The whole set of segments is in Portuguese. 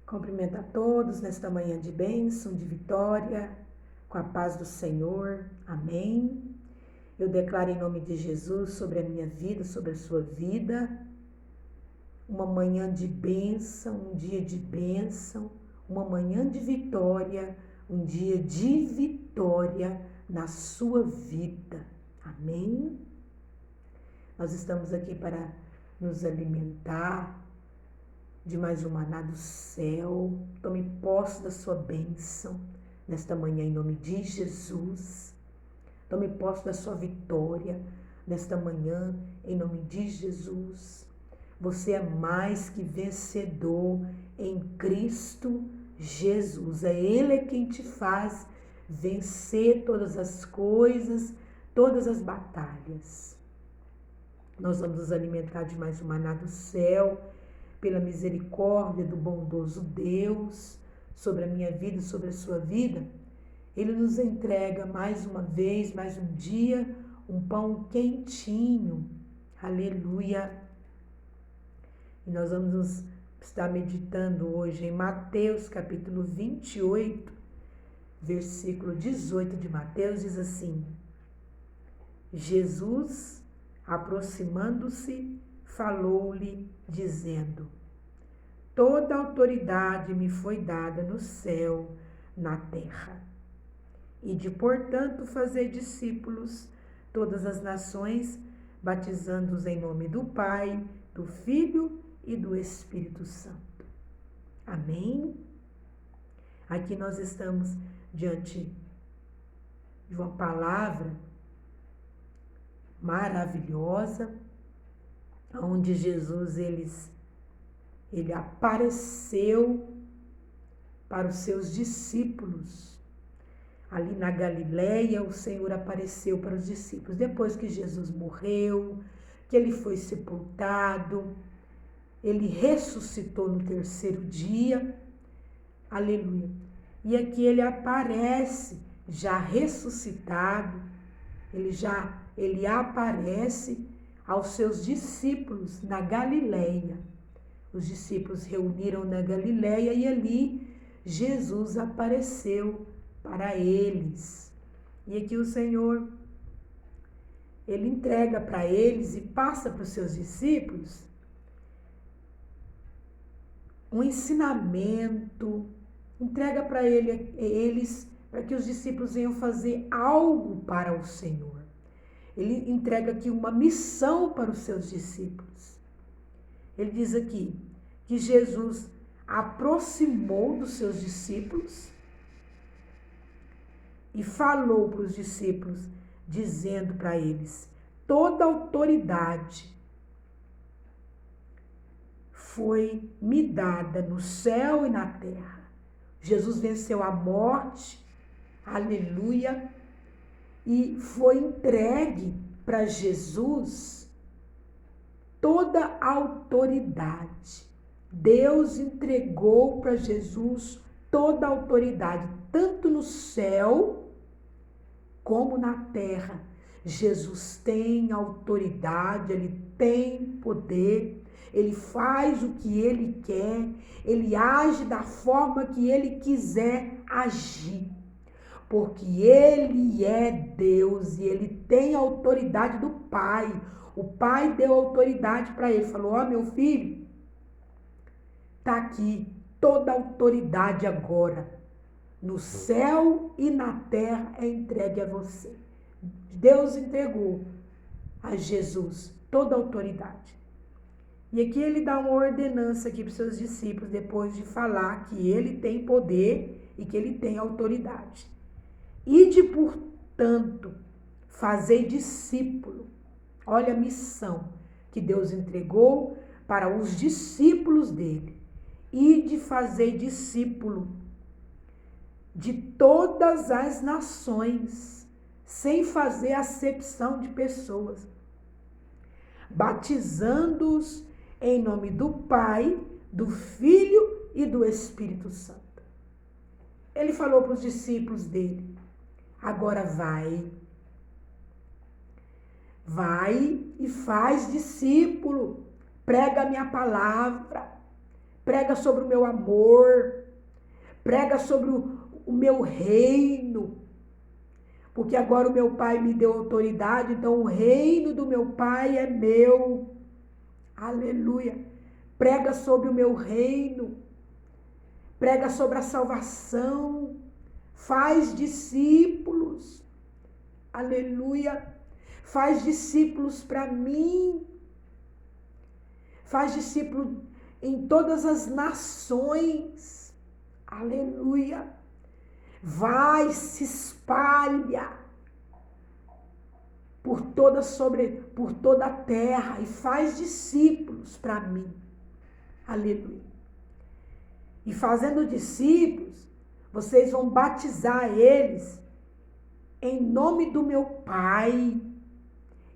Cumprimento a todos nesta manhã de bênção, de vitória, com a paz do Senhor. Amém. Eu declaro em nome de Jesus sobre a minha vida, sobre a sua vida, uma manhã de bênção, um dia de bênção, uma manhã de vitória, um dia de vitória na sua vida. Amém. Nós estamos aqui para nos alimentar de mais um maná do céu. Tome posse da sua bênção nesta manhã em nome de Jesus. Tome posse da sua vitória nesta manhã em nome de Jesus. Você é mais que vencedor em Cristo Jesus. É Ele quem te faz vencer todas as coisas, todas as batalhas. Nós vamos nos alimentar de mais um maná do céu, pela misericórdia do bondoso Deus sobre a minha vida e sobre a sua vida. Ele nos entrega mais uma vez, mais um dia, um pão quentinho. Aleluia! E nós vamos estar meditando hoje em Mateus capítulo 28, versículo 18 de Mateus, diz assim: Jesus, aproximando-se, falou-lhe, dizendo: toda autoridade me foi dada no céu, na terra. E de, portanto, fazer discípulos todas as nações, batizando-os em nome do Pai, do Filho e do Espírito Santo. Amém? Aqui nós estamos diante de uma palavra maravilhosa, onde Jesus ele apareceu para os seus discípulos. Ali na Galileia, o Senhor apareceu para os discípulos. Depois que Jesus morreu, que ele foi sepultado, ele ressuscitou no terceiro dia. Aleluia. E aqui ele aparece já ressuscitado. Ele aparece aos seus discípulos na Galileia. Os discípulos reuniram na Galileia e ali Jesus apareceu para eles. E aqui o Senhor, ele entrega para eles e passa para os seus discípulos um ensinamento, entrega para eles, para que os discípulos venham fazer algo para o Senhor. Ele entrega aqui uma missão para os seus discípulos. Ele diz aqui que Jesus aproximou dos seus discípulos e falou para os discípulos, dizendo para eles: toda autoridade foi me dada no céu e na terra. Jesus venceu a morte, aleluia, e foi entregue para Jesus toda a autoridade. Deus entregou para Jesus toda a autoridade, tanto no céu como na terra. Jesus tem autoridade, ele tem poder, ele faz o que ele quer, ele age da forma que ele quiser agir. Porque ele é Deus e ele tem a autoridade do Pai. O Pai deu autoridade para ele, falou: ó, meu filho, tá aqui toda a autoridade agora, no céu e na terra é entregue a você. Deus entregou a Jesus toda a autoridade. E aqui ele dá uma ordenança aqui para os seus discípulos, depois de falar que ele tem poder e que ele tem autoridade. Ide, portanto, fazei discípulo. Olha a missão que Deus entregou para os discípulos dele. Ide, fazei discípulo de todas as nações, sem fazer acepção de pessoas, batizando-os em nome do Pai, do Filho e do Espírito Santo. Ele falou para os discípulos dele: agora vai e faz discípulo, prega a minha palavra, prega sobre o meu amor, prega sobre o meu reino, porque agora o meu Pai me deu autoridade, então o reino do meu Pai é meu. Aleluia. Prega sobre o meu reino, prega sobre a salvação, faz discípulos. Aleluia. Faz discípulos para mim. Faz discípulo em todas as nações. Aleluia. Vai, se espalha por toda a terra e faz discípulos para mim. Aleluia. E fazendo discípulos, vocês vão batizar eles em nome do meu Pai,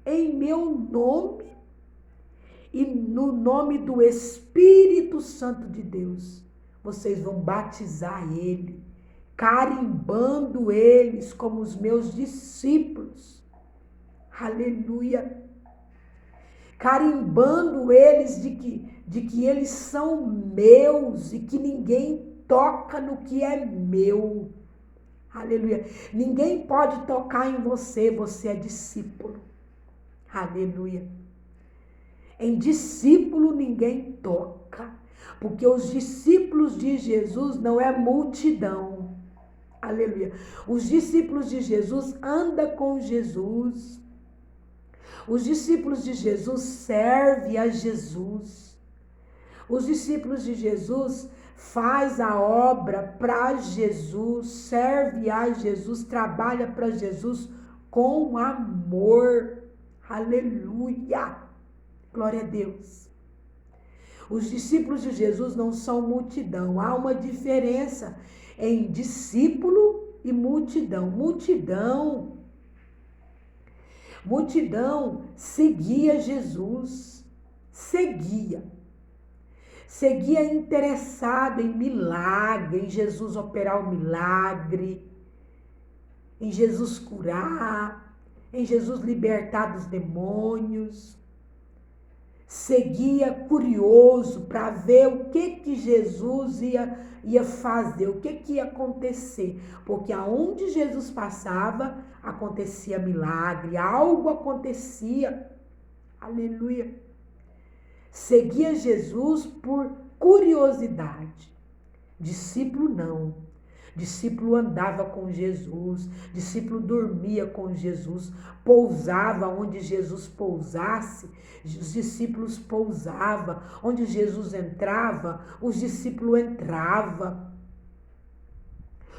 em meu nome e no nome do Espírito Santo de Deus. Vocês vão batizar ele, carimbando eles como os meus discípulos. Aleluia. Carimbando eles de que eles são meus e que ninguém toca no que é meu. Aleluia. Ninguém pode tocar em você, você é discípulo. Aleluia. Em discípulo ninguém toca, porque os discípulos de Jesus não é multidão. Aleluia. Os discípulos de Jesus andam com Jesus. Os discípulos de Jesus servem a Jesus. Os discípulos de Jesus faz a obra para Jesus, serve a Jesus, trabalha para Jesus com amor. Aleluia. Glória a Deus. Os discípulos de Jesus não são multidão. Há uma diferença em discípulo e multidão. Multidão seguia Jesus. Seguia interessado em milagre, em Jesus operar o milagre, em Jesus curar, em Jesus libertar dos demônios. Seguia curioso para ver o que Jesus ia fazer, o que ia acontecer. Porque aonde Jesus passava, acontecia milagre, algo acontecia. Aleluia. Seguia Jesus por curiosidade. Discípulo não. Discípulo andava com Jesus, discípulo dormia com Jesus, pousava onde Jesus pousasse, os discípulos pousavam, onde Jesus entrava, os discípulos entravam.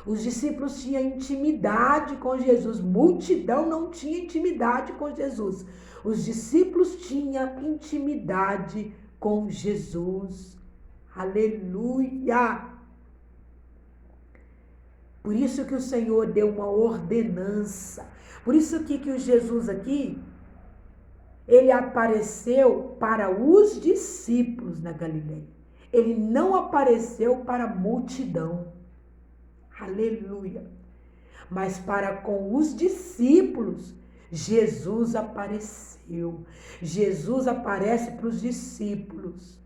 Os discípulos tinham intimidade com Jesus, multidão não tinha intimidade com Jesus. Os discípulos tinham intimidade com Jesus. Aleluia! Por isso que o Senhor deu uma ordenança. Por isso que o Jesus aqui, ele apareceu para os discípulos na Galileia. Ele não apareceu para a multidão. Aleluia. Mas para com os discípulos, Jesus apareceu. Jesus aparece para os discípulos.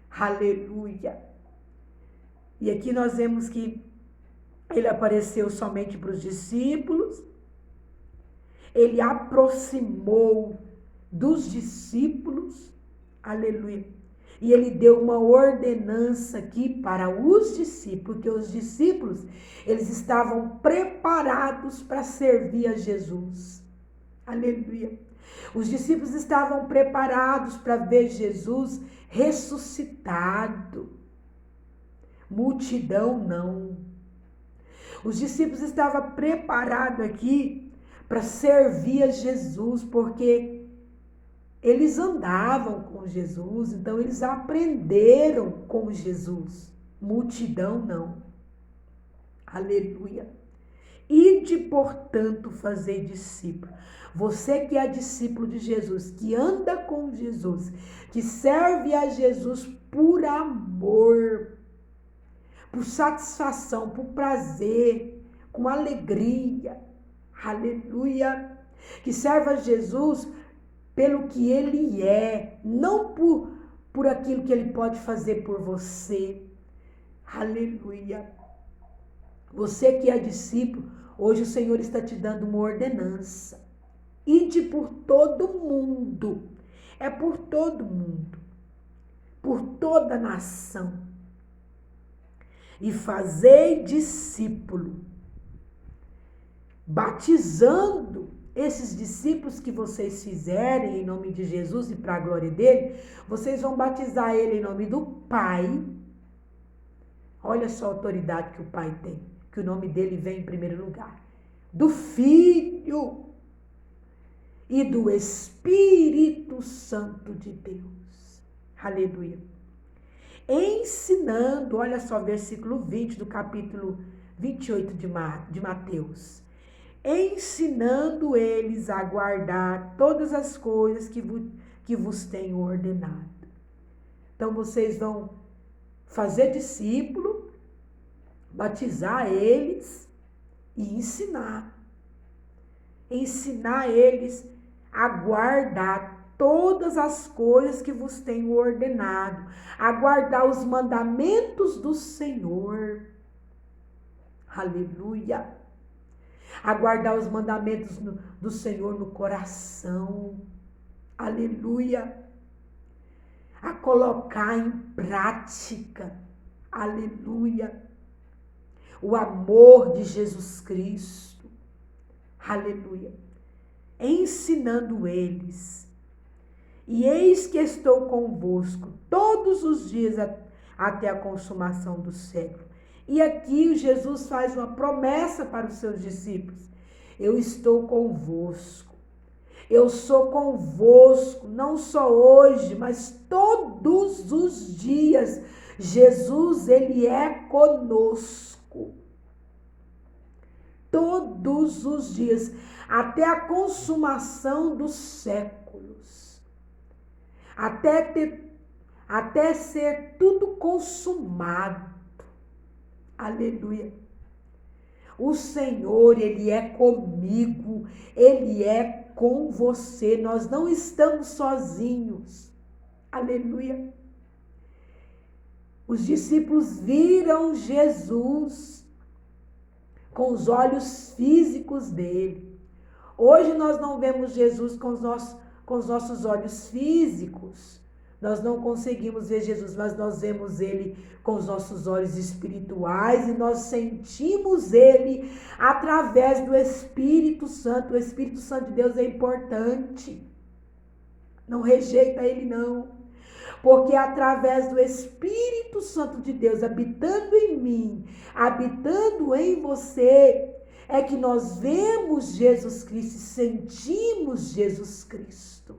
Aleluia. E aqui nós vemos que ele apareceu somente para os discípulos. Ele aproximou dos discípulos. Aleluia. E ele deu uma ordenança aqui para os discípulos, porque os discípulos, eles estavam preparados para servir a Jesus. Aleluia. Os discípulos estavam preparados para ver Jesus ressuscitado. Multidão não. Os discípulos estavam preparados aqui para servir a Jesus, porque eles andavam com Jesus, então eles aprenderam com Jesus. Multidão não. Aleluia. Ide, portanto, fazer discípulo. Você que é discípulo de Jesus, que anda com Jesus, que serve a Jesus por amor, por satisfação, por prazer, com alegria. Aleluia. Que serve a Jesus pelo que ele é, não por aquilo que Ele pode fazer por você. Aleluia. Você que é discípulo, hoje o Senhor está te dando uma ordenança. Ide por todo mundo. É por todo mundo. Por toda a nação. E fazei discípulo. Batizando esses discípulos que vocês fizerem em nome de Jesus e para a glória dele, vocês vão batizar ele em nome do Pai. Olha só a autoridade que o Pai tem, que o nome dele vem em primeiro lugar. Do Filho e do Espírito Santo de Deus. Aleluia. Ensinando, olha só, versículo 20 do capítulo 28 de Mateus. Ensinando eles a guardar todas as coisas que vos tenho ordenado. Então, vocês vão fazer discípulo, batizar eles e ensinar. Ensinar eles a guardar todas as coisas que vos tenho ordenado, a guardar os mandamentos do Senhor. Aleluia. A guardar os mandamentos do Senhor no coração. Aleluia. A colocar em prática. Aleluia. O amor de Jesus Cristo. Aleluia. Ensinando eles. E eis que estou convosco todos os dias até a consumação do século. E aqui Jesus faz uma promessa para os seus discípulos. Eu estou convosco. Eu sou convosco, não só hoje, mas todos os dias. Jesus, ele é conosco. Todos os dias, até a consumação dos séculos. Até ser tudo consumado. Aleluia. O Senhor, ele é comigo, ele é com você. Nós não estamos sozinhos. Aleluia. Os discípulos viram Jesus com os olhos físicos dele. Hoje nós não vemos Jesus com os nossos olhos físicos. Nós não conseguimos ver Jesus, mas nós vemos ele com os nossos olhos espirituais e nós sentimos ele através do Espírito Santo. O Espírito Santo de Deus é importante. Não rejeita ele, não. Porque através do Espírito Santo de Deus habitando em mim, habitando em você, é que nós vemos Jesus Cristo e sentimos Jesus Cristo.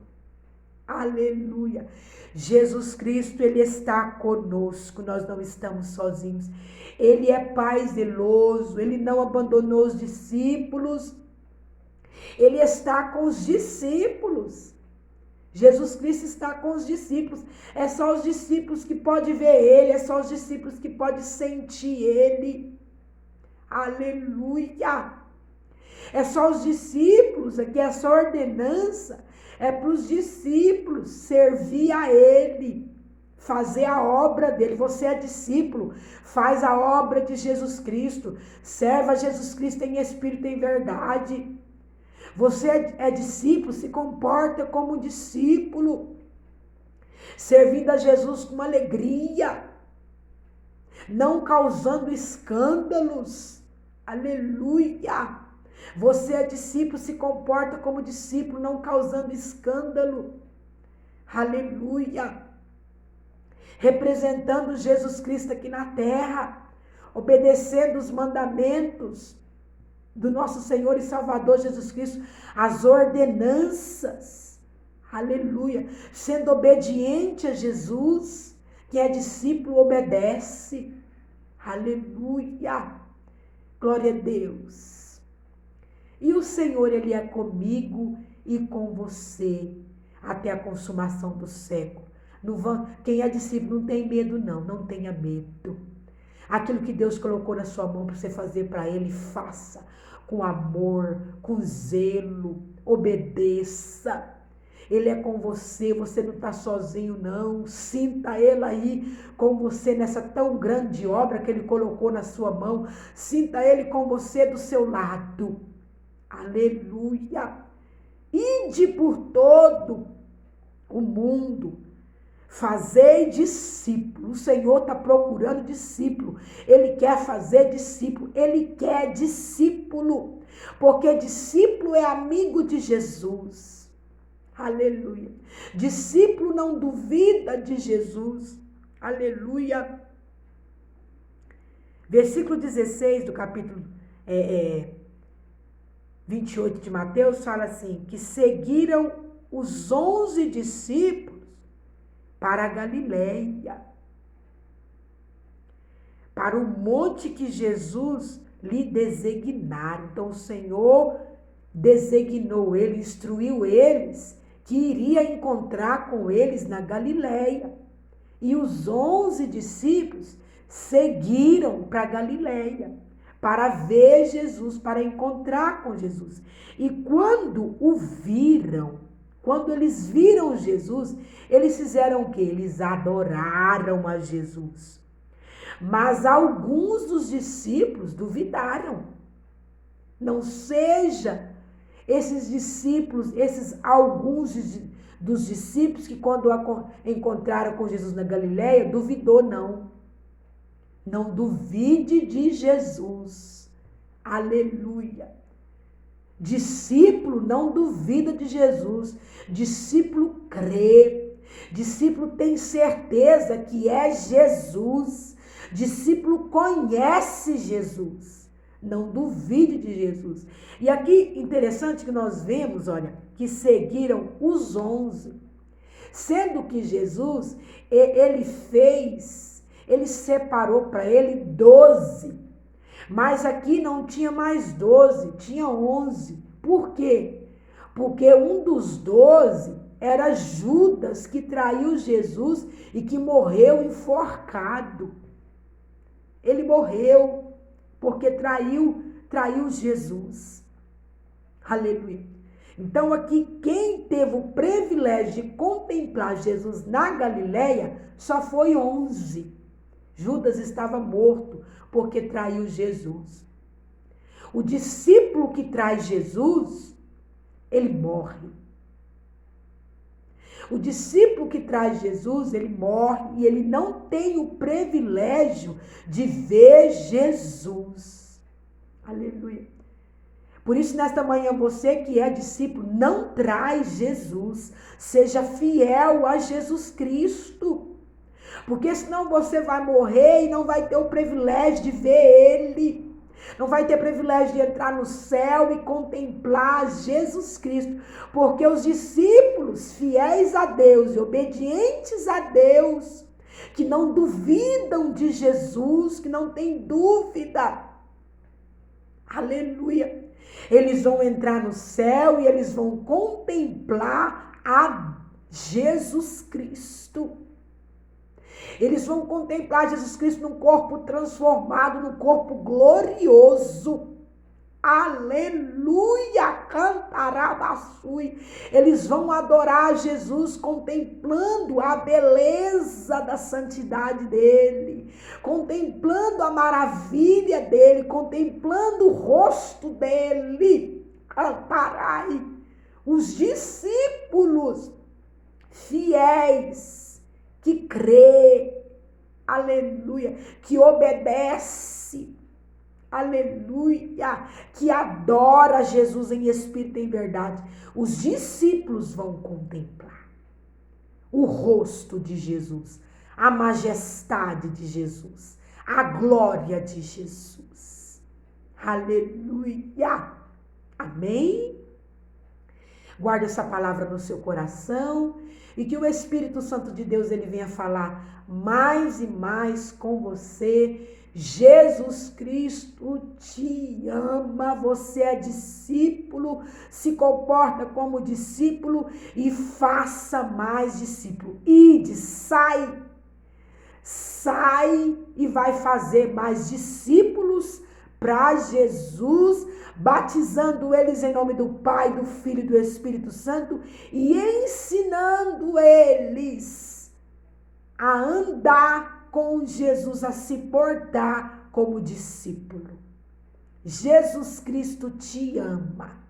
Aleluia. Jesus Cristo, ele está conosco, nós não estamos sozinhos. Ele é Pai zeloso, ele não abandonou os discípulos. Ele está com os discípulos. Jesus Cristo está com os discípulos. É só os discípulos que podem ver ele, é só os discípulos que podem sentir ele. Aleluia. É só os discípulos, aqui essa ordenança é para os discípulos servir a ele, fazer a obra dele. Você é discípulo, faz a obra de Jesus Cristo, serve a Jesus Cristo em espírito e em verdade. Você é discípulo, se comporta como discípulo, servindo a Jesus com alegria, não causando escândalos. Aleluia! Você é discípulo, se comporta como discípulo, não causando escândalo. Aleluia! Representando Jesus Cristo aqui na terra, obedecendo os mandamentos do nosso Senhor e Salvador Jesus Cristo, as ordenanças. Aleluia! Sendo obediente a Jesus, quem é discípulo obedece. Aleluia! Glória a Deus! E o Senhor, ele é comigo e com você até a consumação do século. Quem é discípulo não tem medo, não tenha medo. Aquilo que Deus colocou na sua mão para você fazer para ele, faça com amor, com zelo, obedeça. Ele é com você, você não está sozinho não. Sinta Ele aí com você nessa tão grande obra que Ele colocou na sua mão. Sinta Ele com você do seu lado. Aleluia! Ide por todo o mundo, fazei discípulo. O Senhor está procurando discípulo. Ele quer fazer discípulo. Ele quer discípulo. Porque discípulo é amigo de Jesus. Aleluia. Discípulo não duvida de Jesus. Aleluia. Versículo 16 do capítulo 28 de Mateus fala assim, que seguiram os 11 discípulos para a Galileia, para o monte que Jesus lhe designara. Então o Senhor designou ele, instruiu eles que iria encontrar com eles na Galileia. E os 11 discípulos seguiram para a Galileia, para ver Jesus, para encontrar com Jesus. E quando eles viram Jesus, eles fizeram o quê? Eles adoraram a Jesus. Mas alguns dos discípulos duvidaram. Não seja esses discípulos, alguns dos discípulos que quando encontraram com Jesus na Galileia, duvidou, não. Não duvide de Jesus. Aleluia. Discípulo não duvida de Jesus. Discípulo crê. Discípulo tem certeza que é Jesus. Discípulo conhece Jesus. Não duvide de Jesus. E aqui, interessante que nós vemos, olha, que seguiram os 11. Sendo que Jesus, ele separou para ele 12. Mas aqui não tinha mais 12, tinha 11. Por quê? Porque um dos 12 era Judas, que traiu Jesus e que morreu enforcado. Ele morreu porque traiu Jesus. Aleluia. Então aqui, quem teve o privilégio de contemplar Jesus na Galileia só foi 11. Judas estava morto porque traiu Jesus. O discípulo que trai Jesus, ele morre. O discípulo que traz Jesus, ele morre e ele não tem o privilégio de ver Jesus. Aleluia. Por isso, nesta manhã, você que é discípulo, não traz Jesus. Seja fiel a Jesus Cristo. Porque senão você vai morrer e não vai ter o privilégio de ver Ele. Não vai ter privilégio de entrar no céu e contemplar Jesus Cristo. Porque os discípulos fiéis a Deus e obedientes a Deus, que não duvidam de Jesus, que não têm dúvida. Aleluia. Eles vão entrar no céu e eles vão contemplar a Jesus Cristo. Eles vão contemplar Jesus Cristo num corpo transformado, num corpo glorioso. Aleluia! Cantarabaçui. Eles vão adorar Jesus contemplando a beleza da santidade dele, contemplando a maravilha dele, contemplando o rosto dele. Cantarai. Os discípulos fiéis que crê, aleluia, que obedece, aleluia, que adora Jesus em espírito e em verdade. Os discípulos vão contemplar o rosto de Jesus, a majestade de Jesus, a glória de Jesus. Aleluia. Amém? Guarde essa palavra no seu coração e que o Espírito Santo de Deus ele venha falar mais e mais com você. Jesus Cristo te ama, você é discípulo, se comporta como discípulo e faça mais discípulo. Ide, sai e vai fazer mais discípulos para Jesus, batizando eles em nome do Pai, do Filho e do Espírito Santo e ensinando eles a andar com Jesus, a se portar como discípulo. Jesus Cristo te ama.